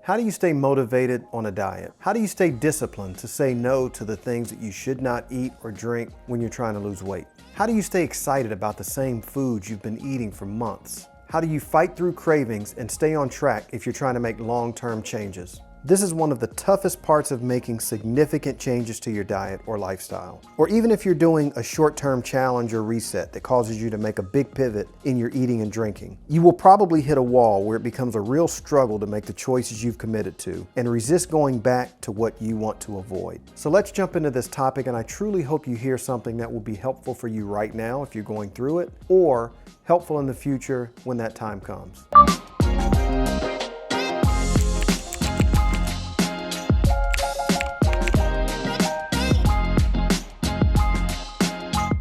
How do you stay motivated on a diet? How do you stay disciplined to say no to the things that you should not eat or drink when you're trying to lose weight? How do you stay excited about the same foods you've been eating for months? How do you fight through cravings and stay on track if you're trying to make long-term changes? This is one of the toughest parts of making significant changes to your diet or lifestyle. Or even if you're doing a short-term challenge or reset that causes you to make a big pivot in your eating and drinking. You will probably hit a wall where it becomes a real struggle to make the choices you've committed to and resist going back to what you want to avoid. So let's jump into this topic, and I truly hope you hear something that will be helpful for you right now if you're going through it, or helpful in the future when that time comes.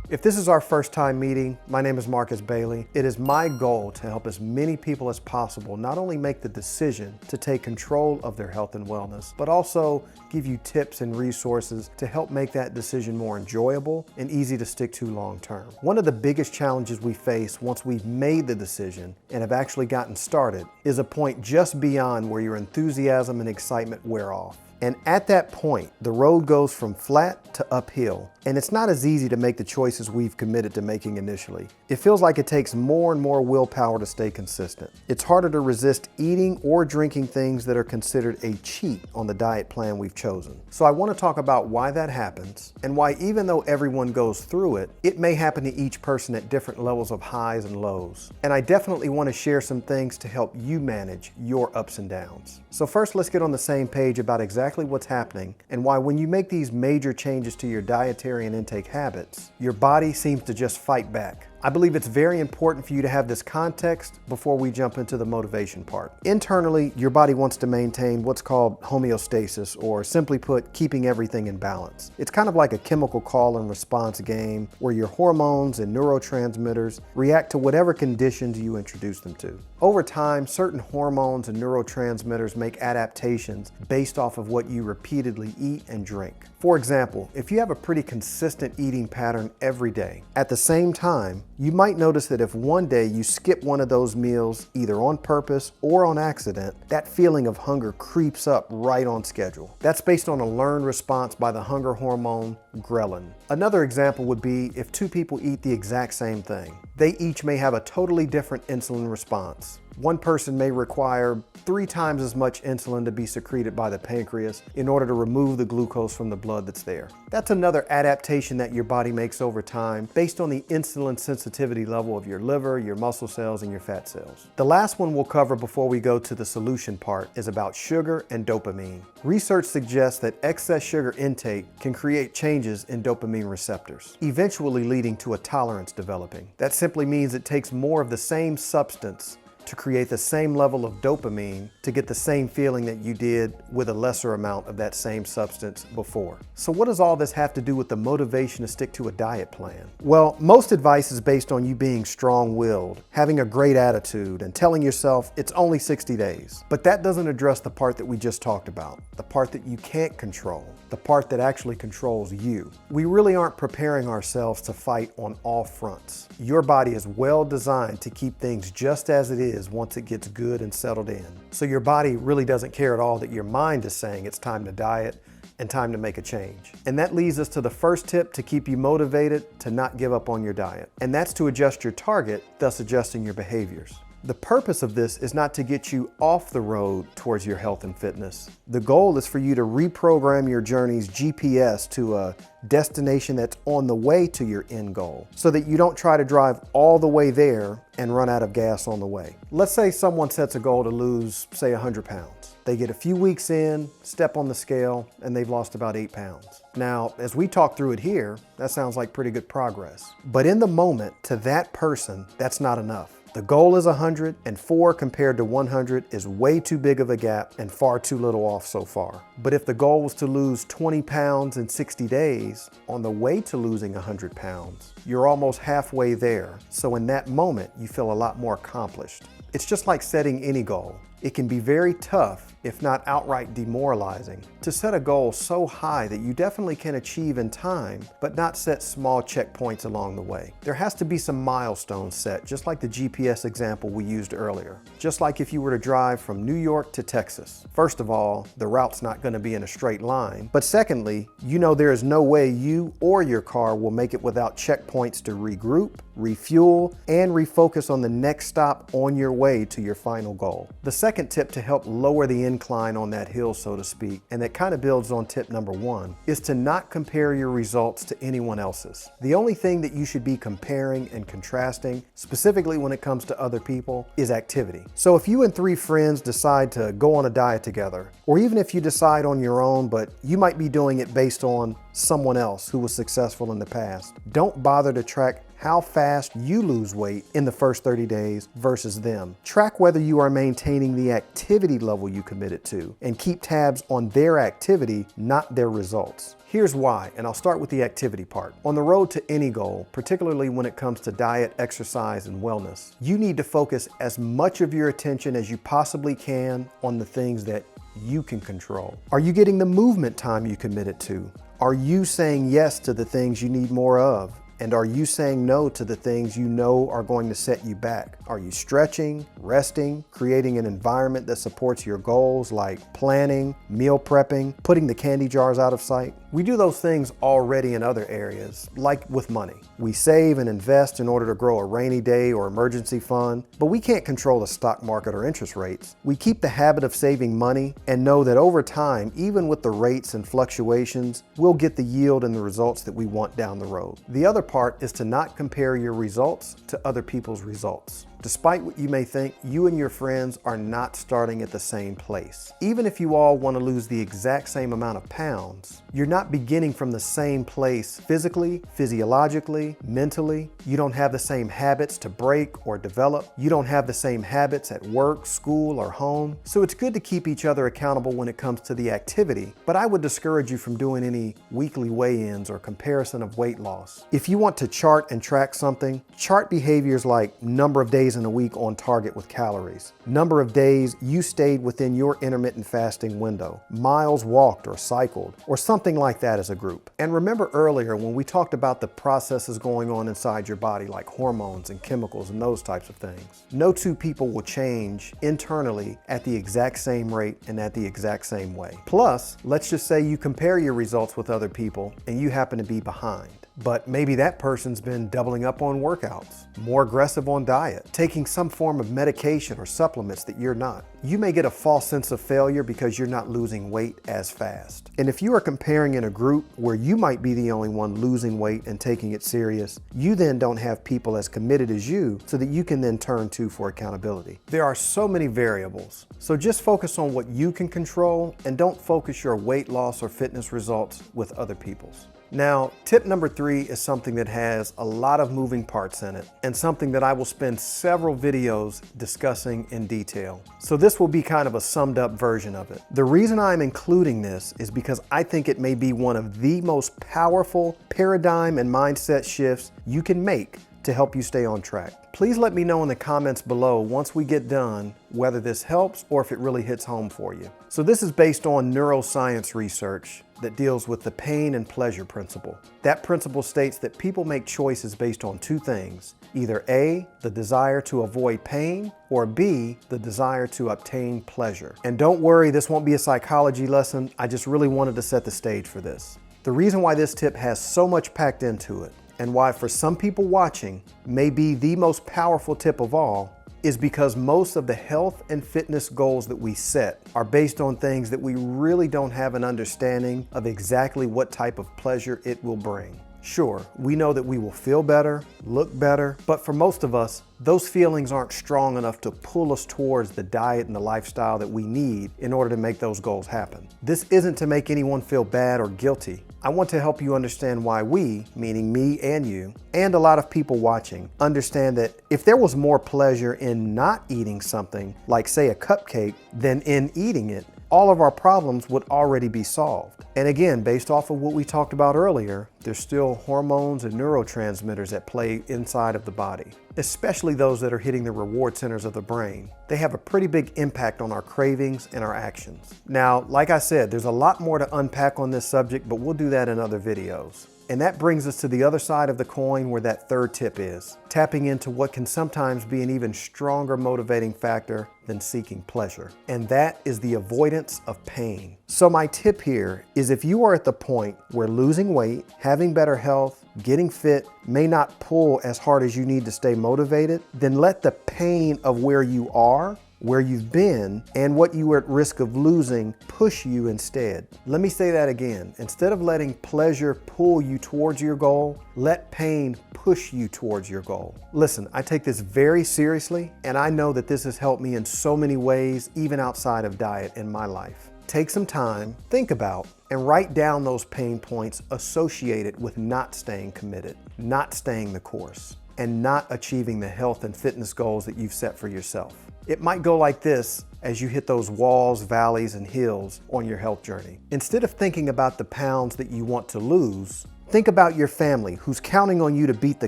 If this is our first time meeting, my name is Marcus Bailey. It is my goal to help as many people as possible not only make the decision to take control of their health and wellness, but also give you tips and resources to help make that decision more enjoyable and easy to stick to long term. One of the biggest challenges we face once we've made the decision and have actually gotten started is a point just beyond where your enthusiasm and excitement wear off. And at that point, the road goes from flat to uphill, and it's not as easy to make the choices we've committed to making initially. It feels like it takes more and more willpower to stay consistent. It's harder to resist eating or drinking things that are considered a cheat on the diet plan we've chosen. So I want to talk about why that happens, and why even though everyone goes through it, it may happen to each person at different levels of highs and lows. And I definitely want to share some things to help you manage your ups and downs. So first, let's get on the same page about exactly what's happening and why when you make these major changes to your dietary and intake habits, your body seems to just fight back. I believe it's very important for you to have this context before we jump into the motivation part. Internally, your body wants to maintain what's called homeostasis, or simply put, keeping everything in balance. It's kind of like a chemical call and response game where your hormones and neurotransmitters react to whatever conditions you introduce them to. Over time, certain hormones and neurotransmitters make adaptations based off of what you repeatedly eat and drink. For example, if you have a pretty consistent eating pattern every day, at the same time, you might notice that if one day you skip one of those meals, either on purpose or on accident, that feeling of hunger creeps up right on schedule. That's based on a learned response by the hunger hormone, ghrelin. Another example would be if two people eat the exact same thing. They each may have a totally different insulin response. One person may require 3 times as much insulin to be secreted by the pancreas in order to remove the glucose from the blood that's there. That's another adaptation that your body makes over time based on the insulin sensitivity level of your liver, your muscle cells, and your fat cells. The last one we'll cover before we go to the solution part is about sugar and dopamine. Research suggests that excess sugar intake can create changes in dopamine receptors, eventually leading to a tolerance developing. That simply means it takes more of the same substance to create the same level of dopamine to get the same feeling that you did with a lesser amount of that same substance before. So what does all this have to do with the motivation to stick to a diet plan? Well, most advice is based on you being strong-willed, having a great attitude, and telling yourself it's only 60 days. But that doesn't address the part that we just talked about, the part that you can't control, the part that actually controls you. We really aren't preparing ourselves to fight on all fronts. Your body is well designed to keep things just as it is once it gets good and settled in. So your body really doesn't care at all that your mind is saying it's time to diet and time to make a change. And that leads us to the first tip to keep you motivated to not give up on your diet. And that's to adjust your target, thus adjusting your behaviors. The purpose of this is not to get you off the road towards your health and fitness. The goal is for you to reprogram your journey's GPS to a destination that's on the way to your end goal, so that you don't try to drive all the way there and run out of gas on the way. Let's say someone sets a goal to lose, say, 100 pounds. They get a few weeks in, step on the scale, and they've lost about 8 pounds. Now, as we talk through it here, that sounds like pretty good progress. But in the moment, to that person, that's not enough. The goal is 100, and 4 compared to 100 is way too big of a gap and far too little off so far. But if the goal was to lose 20 pounds in 60 days, on the way to losing 100 pounds, you're almost halfway there. So in that moment, you feel a lot more accomplished. It's just like setting any goal. It can be very tough, if not outright demoralizing, to set a goal so high that you definitely can achieve in time, but not set small checkpoints along the way. There has to be some milestones set, just like the GPS example we used earlier. Just like if you were to drive from New York to Texas. First of all, the route's not going to be in a straight line, but secondly, you know there is no way you or your car will make it without checkpoints to regroup, refuel, and refocus on the next stop on your way to your final goal. The second tip to help lower the incline on that hill, so to speak, and that kind of builds on tip number one, is to not compare your results to anyone else's. The only thing that you should be comparing and contrasting, specifically when it comes to other people, is activity. So if you and 3 friends decide to go on a diet together, or even if you decide on your own, but you might be doing it based on someone else who was successful in the past, don't bother to track how fast you lose weight in the first 30 days versus them. Track whether you are maintaining the activity level you committed to, and keep tabs on their activity, not their results. Here's why, and I'll start with the activity part. On the road to any goal, particularly when it comes to diet, exercise, and wellness, you need to focus as much of your attention as you possibly can on the things that you can control. Are you getting the movement time you committed to? Are you saying yes to the things you need more of? And are you saying no to the things you know are going to set you back? Are you stretching, resting, creating an environment that supports your goals like planning, meal prepping, putting the candy jars out of sight? We do those things already in other areas, like with money. We save and invest in order to grow a rainy day or emergency fund, but we can't control the stock market or interest rates. We keep the habit of saving money and know that over time, even with the rates and fluctuations, we'll get the yield and the results that we want down the road. The other part is to not compare your results to other people's results. Despite what you may think, you and your friends are not starting at the same place. Even if you all want to lose the exact same amount of pounds, you're not beginning from the same place physically, physiologically, mentally. You don't have the same habits to break or develop. You don't have the same habits at work, school, or home. So it's good to keep each other accountable when it comes to the activity, but I would discourage you from doing any weekly weigh-ins or comparison of weight loss. If you want to chart and track something, chart behaviors like number of days in a week on target with calories, number of days you stayed within your intermittent fasting window, miles walked or cycled, or something like that as a group. And remember earlier when we talked about the processes going on inside your body, like hormones and chemicals and those types of things. No two people will change internally at the exact same rate and at the exact same way. Plus, let's just say you compare your results with other people and you happen to be behind. But maybe that person's been doubling up on workouts, more aggressive on diet, taking some form of medication or supplements that you're not. You may get a false sense of failure because you're not losing weight as fast. And if you are comparing in a group where you might be the only one losing weight and taking it serious, you then don't have people as committed as you so that you can then turn to for accountability. There are so many variables, so just focus on what you can control and don't focus your weight loss or fitness results with other people's. Now, tip number 3 is something that has a lot of moving parts in it and something that I will spend several videos discussing in detail. So this will be kind of a summed up version of it. The reason I'm including this is because I think it may be one of the most powerful paradigm and mindset shifts you can make to help you stay on track. Please let me know in the comments below once we get done whether this helps or if it really hits home for you. So this is based on neuroscience research that deals with the pain and pleasure principle. That principle states that people make choices based on 2 things, either A, the desire to avoid pain, or B, the desire to obtain pleasure. And don't worry, this won't be a psychology lesson. I just really wanted to set the stage for this. The reason why this tip has so much packed into it, and why for some people watching may be the most powerful tip of all, is because most of the health and fitness goals that we set are based on things that we really don't have an understanding of exactly what type of pleasure it will bring. Sure, we know that we will feel better, look better, but for most of us, those feelings aren't strong enough to pull us towards the diet and the lifestyle that we need in order to make those goals happen. This isn't to make anyone feel bad or guilty. I want to help you understand why we, meaning me and you, and a lot of people watching, understand that if there was more pleasure in not eating something, like say a cupcake, than in eating it, all of our problems would already be solved. And again, based off of what we talked about earlier, there's still hormones and neurotransmitters at play inside of the body, especially those that are hitting the reward centers of the brain. They have a pretty big impact on our cravings and our actions. Now, like I said, there's a lot more to unpack on this subject, but we'll do that in other videos. And that brings us to the other side of the coin where that third tip is, tapping into what can sometimes be an even stronger motivating factor than seeking pleasure. And that is the avoidance of pain. So my tip here is if you are at the point where losing weight, having better health, getting fit may not pull as hard as you need to stay motivated, then let the pain of where you are, where you've been, and what you are at risk of losing push you instead. Let me say that again. Instead of letting pleasure pull you towards your goal, let pain push you towards your goal. Listen, I take this very seriously, and I know that this has helped me in so many ways, even outside of diet in my life. Take some time, think about, and write down those pain points associated with not staying committed, not staying the course, and not achieving the health and fitness goals that you've set for yourself. It might go like this as you hit those walls, valleys, and hills on your health journey. Instead of thinking about the pounds that you want to lose, think about your family who's counting on you to beat the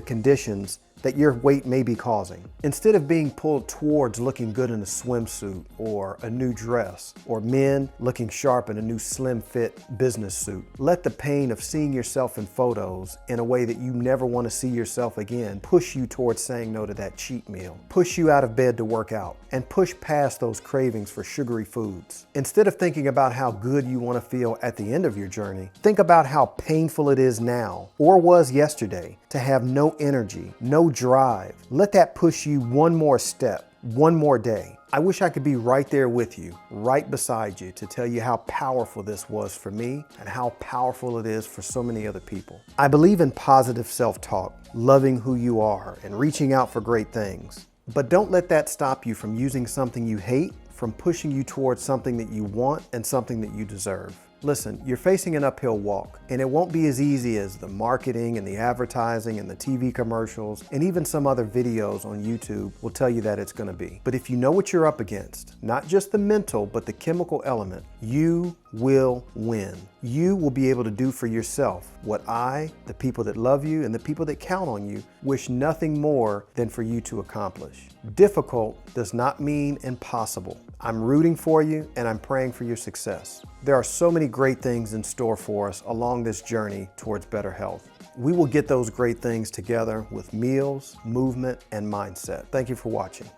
conditions that your weight may be causing. Instead of being pulled towards looking good in a swimsuit or a new dress, or men looking sharp in a new slim fit business suit, let the pain of seeing yourself in photos in a way that you never want to see yourself again push you towards saying no to that cheat meal, push you out of bed to work out, and push past those cravings for sugary foods. Instead of thinking about how good you want to feel at the end of your journey, think about how painful it is now, or was yesterday, to have no energy, no drive. Let that push you one more step, one more day. I wish I could be right there with you, right beside you, to tell you how powerful this was for me and how powerful it is for so many other people. I believe in positive self-talk, loving who you are, and reaching out for great things. But don't let that stop you from using something you hate, from pushing you towards something that you want and something that you deserve. Listen, you're facing an uphill walk, and it won't be as easy as the marketing and the advertising and the TV commercials and even some other videos on YouTube will tell you that it's going to be. But if you know what you're up against, not just the mental, but the chemical element, you will win. You will be able to do for yourself what I, the people that love you, and the people that count on you wish nothing more than for you to accomplish. Difficult does not mean impossible. I'm rooting for you and I'm praying for your success. There are so many great things in store for us along this journey towards better health. We will get those great things together with meals, movement, and mindset. Thank you for watching.